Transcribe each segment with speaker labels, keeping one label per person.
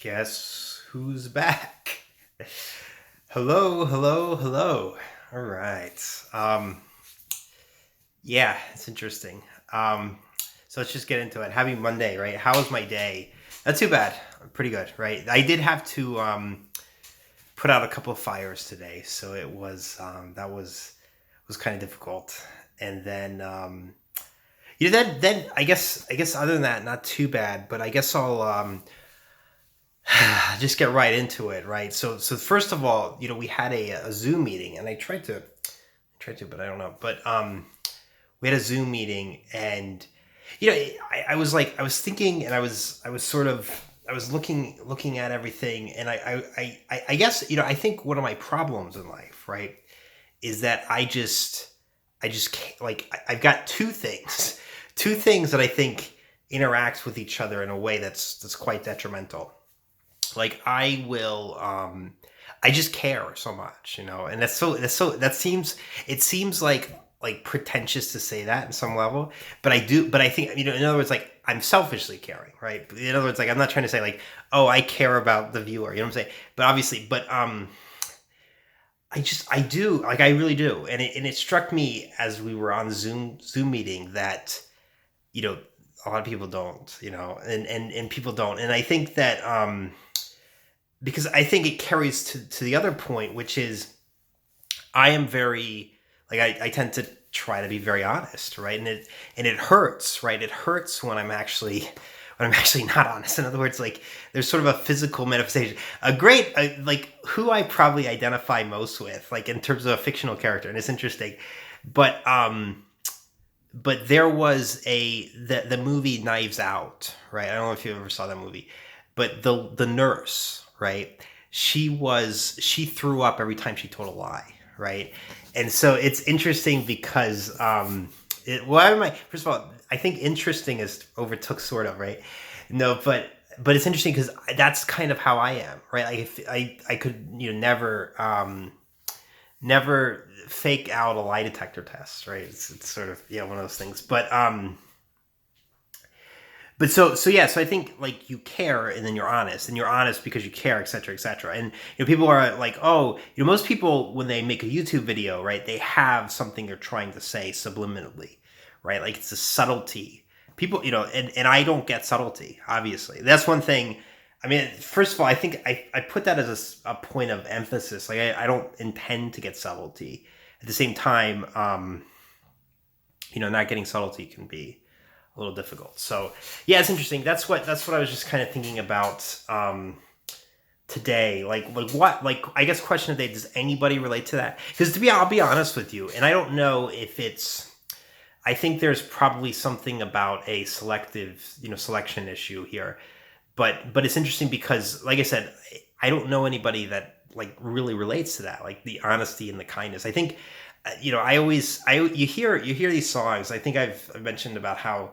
Speaker 1: Guess who's back? Hello, hello, hello. All right. Yeah, it's interesting. Um, so let's just get into it. Happy Monday, right? How was my day? Not too bad. Pretty good, right? I did have to put out a couple of fires today, so it was that was kind of difficult. And then then I guess other than that, not too bad. But I guess I'll just get right into it, right? So first of all, we had a Zoom meeting, and I tried to, but I don't know. But we had a Zoom meeting, and I was like, I was thinking, and I was looking at everything, and I guess I think one of my problems in life, right, is that I just can't, like I've got two things that I think interact with each other in a way that's quite detrimental. Like I just care so much, and that seems it seems like pretentious to say that in some level, but I think, in other words, like, I'm selfishly caring, right? In other words, like, I'm not trying to say, like, oh, I care about the viewer, you know what I'm saying? But obviously, I do, like, I really do. And it struck me as we were on Zoom meeting that, you know a lot of people don't, and people don't. And I think that because I think it carries to the other point, which is I am very, like, I tend to try to be very honest, right? And it hurts, right? It hurts when I'm actually not honest. In other words, like, there's sort of a physical manifestation. Like, who I probably identify most with, like, in terms of a fictional character, and it's interesting, but there was the movie Knives Out, right? I don't know if you ever saw that movie, but the nurse, right? She threw up every time she told a lie, right? And so it's interesting because why am I first of all, I think interesting is overtook, sort of, right? No, but it's interesting because that's kind of how I am, right? Like, if I could, never fake out a lie detector test, right? It's sort of, one of those things. But so yeah, so I think, like, you care, and then you're honest because you care, etc., etc. And people are like, oh, most people, when they make a YouTube video, right, they have something they're trying to say subliminally, right? Like, it's a subtlety. People, and I don't get subtlety. Obviously, that's one thing. I mean, first of all, I think I put that as a point of emphasis. Like, I don't intend to get subtlety. At the same time, not getting subtlety can be a little difficult. So yeah, it's interesting. That's what I was just kind of thinking about today. Like what? Like, I guess, question of the day: does anybody relate to that? Because I'll be honest with you, and I don't know if it's. I think there's probably something about a selective, selection issue here. But it's interesting because, like I said, I don't know anybody that, like, really relates to that, like the honesty and the kindness. I think, you hear these songs. I think I've mentioned about how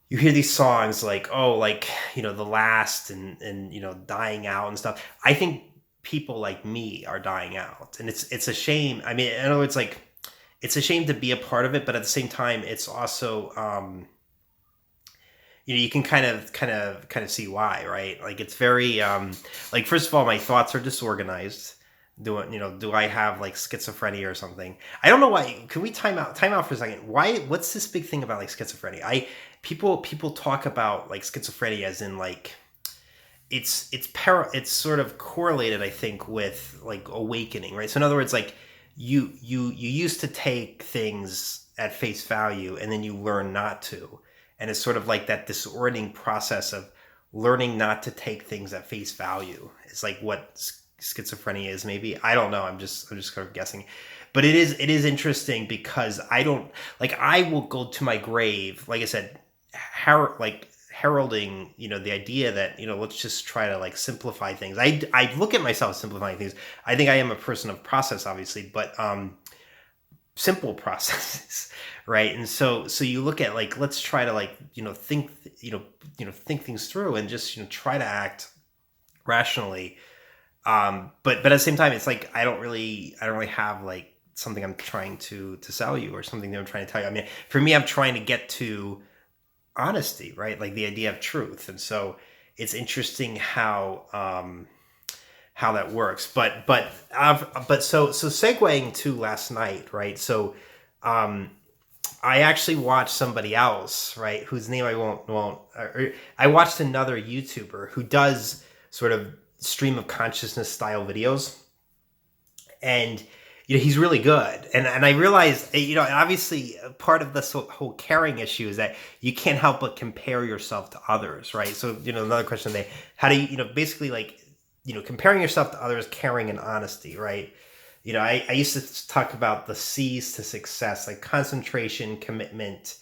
Speaker 1: you hear these songs, like, oh, like, the last, and dying out and stuff. I think people like me are dying out, and it's a shame. I mean, in other words, like, it's a shame to be a part of it, but at the same time, it's also, you can kind of see why, right? Like, it's very, like, first of all, my thoughts are disorganized. Do I have, like, schizophrenia or something? I don't know why. Can we time out for a second? What's this big thing about, like, schizophrenia? People talk about, like, schizophrenia as in, like, it's sort of correlated, I think, with, like, awakening, right? So in other words, like, you used to take things at face value, and then you learn not to, and it's sort of like that disorienting process of learning not to take things at face value. It's like what schizophrenia is, maybe. I don't know. I'm just kind of guessing, but it is interesting because I don't, like, I will go to my grave, like I said, heralding, the idea that, let's just try to, like, simplify things. I look at myself as simplifying things. I think I am a person of process, obviously, but simple processes, right? And so you look at, like, let's try to, like, think things through, and just, try to act rationally. But at the same time, it's like, I don't really have, like, something I'm trying to sell you, or something that I'm trying to tell you. I mean, for me, I'm trying to get to honesty, right? Like, the idea of truth. And so it's interesting how that works. But segueing to last night, right? So um, I actually watched somebody else, right, whose name I won't. I watched another YouTuber who does sort of stream of consciousness style videos, and he's really good. And I realized, obviously part of this whole caring issue is that you can't help but compare yourself to others, right? So another question they, how do you basically like comparing yourself to others, caring and honesty, right? I used to talk about the C's to success, like concentration, commitment,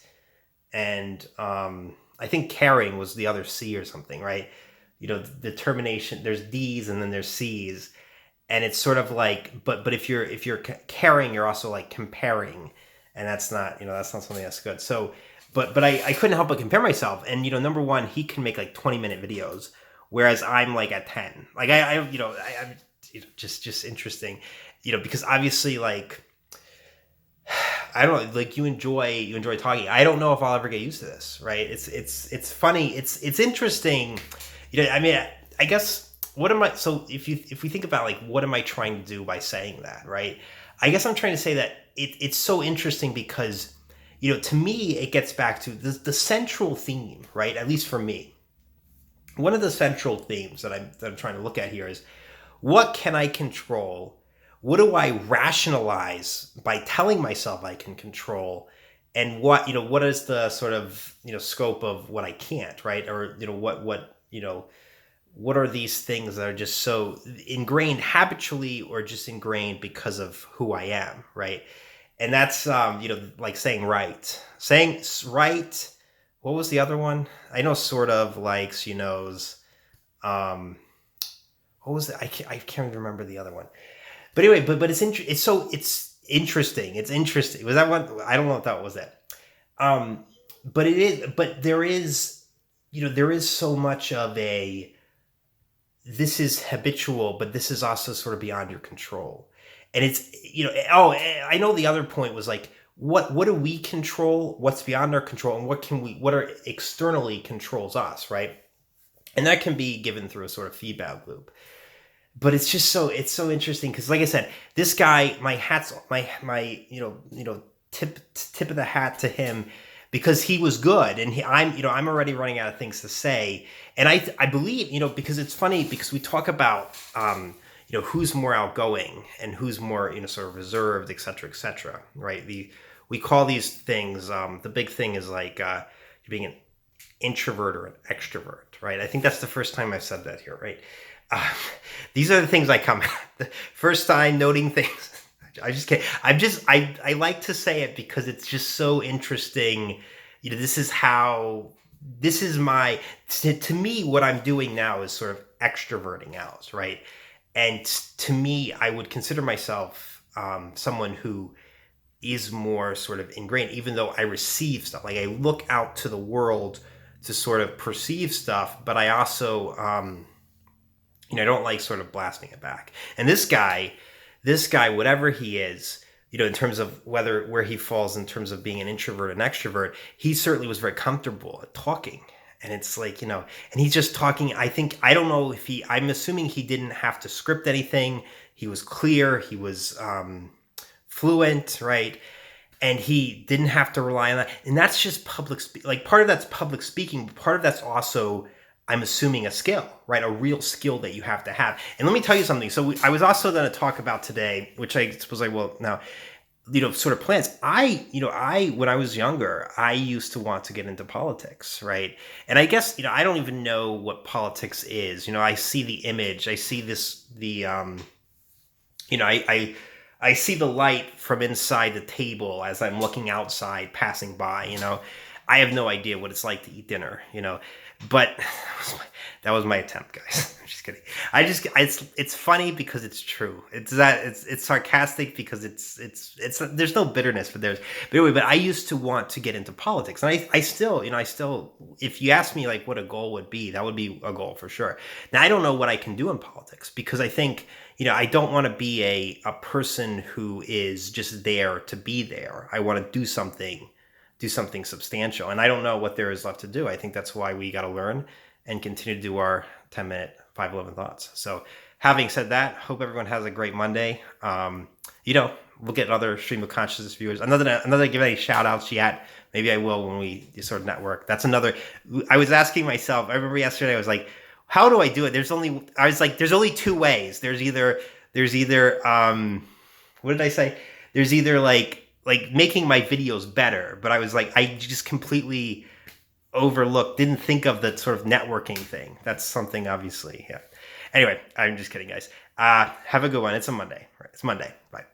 Speaker 1: and I think caring was the other C or something, right? Determination. There's D's and then there's C's, and it's sort of like, but if you're caring, you're also like comparing, and that's not something that's good. So, but I couldn't help but compare myself, and number one, he can make like 20-minute videos, whereas I'm like at 10. Like I'm just interesting, because obviously, like, I don't know, like, you enjoy talking. I don't know if I'll ever get used to this, right? It's funny. It's interesting. I mean, I guess, what am I, so if we think about, like, what am I trying to do by saying that, right? I guess I'm trying to say that it's so interesting because, to me, it gets back to the central theme, right? At least for me, one of the central themes that I'm trying to look at here is, what can I control? What do I rationalize by telling myself I can control? And what is the sort of, scope of what I can't, right? Or, what are these things that are just so ingrained habitually, or just ingrained because of who I am, right? And that's, like saying right. What was the other one? I know, sort of, likes, knows. Um, what was it? I can't even remember the other one. But anyway, but it's interesting. It's interesting. Was that one? I don't know if that was it. Um, but it is. But there is so much of a, this is habitual, but this is also sort of beyond your control. And it's, oh, I know the other point was like, what do we control? What's beyond our control, and what are externally controls us, right? And that can be given through a sort of feedback loop. But it's so interesting because, like I said, this guy, my hat's my tip of the hat to him, because he was good, and I'm already running out of things to say. And I believe, because it's funny, because we talk about who's more outgoing and who's more, sort of reserved, et cetera, right? We call these things, the big thing is like, being an introvert or an extrovert, right? I think that's the first time I've said that here, right? Uh, these are the things I come at. The first time noting things. I just can't. I like to say it because it's just so interesting. This is how, this is my, to me, what I'm doing now is sort of extroverting out, right? And to me, I would consider myself someone who is more sort of ingrained, even though I receive stuff. Like, I look out to the world to sort of perceive stuff, but I also, I don't like sort of blasting it back. And this guy, whatever he is, in terms of where he falls in terms of being an introvert and extrovert, he certainly was very comfortable at talking. And it's like, and he's just talking. I don't know if I'm assuming he didn't have to script anything. He was clear. He was fluent, right? And he didn't have to rely on that. And that's just like, part of that's public speaking, but part of that's also, I'm assuming, a skill, right? A real skill that you have to have. And let me tell you something. So I was also going to talk about today, which I suppose I will now, sort of plans. When I was younger, I used to want to get into politics, right? And I guess, I don't even know what politics is. I see the image. I see I see the light from inside the table as I'm looking outside, passing by, I have no idea what it's like to eat dinner, but that was my attempt, guys. I'm just kidding. It's funny because it's true. It's sarcastic because it's there's no bitterness, but anyway, but I used to want to get into politics. And I still, if you ask me, like, what a goal would be, that would be a goal for sure. Now, I don't know what I can do in politics, because I think, I don't want to be a person who is just there to be there. I want to do something substantial. And I don't know what there is left to do. I think that's why we got to learn. and continue to do our 10-minute 511 thoughts. So having said that, hope everyone has a great Monday. We'll get other stream of consciousness viewers. Another give any shout outs yet. Maybe I will when we sort of network. That's another. I was asking myself. I remember yesterday. I was like, how do I do it? There's only two ways. There's either what did I say? There's either like making my videos better, but I was like, I just completely overlooked, didn't think of the sort of networking thing. That's something, obviously. Yeah. Anyway, I'm just kidding, guys. Have a good one. It's a Monday. Right? It's Monday. Bye.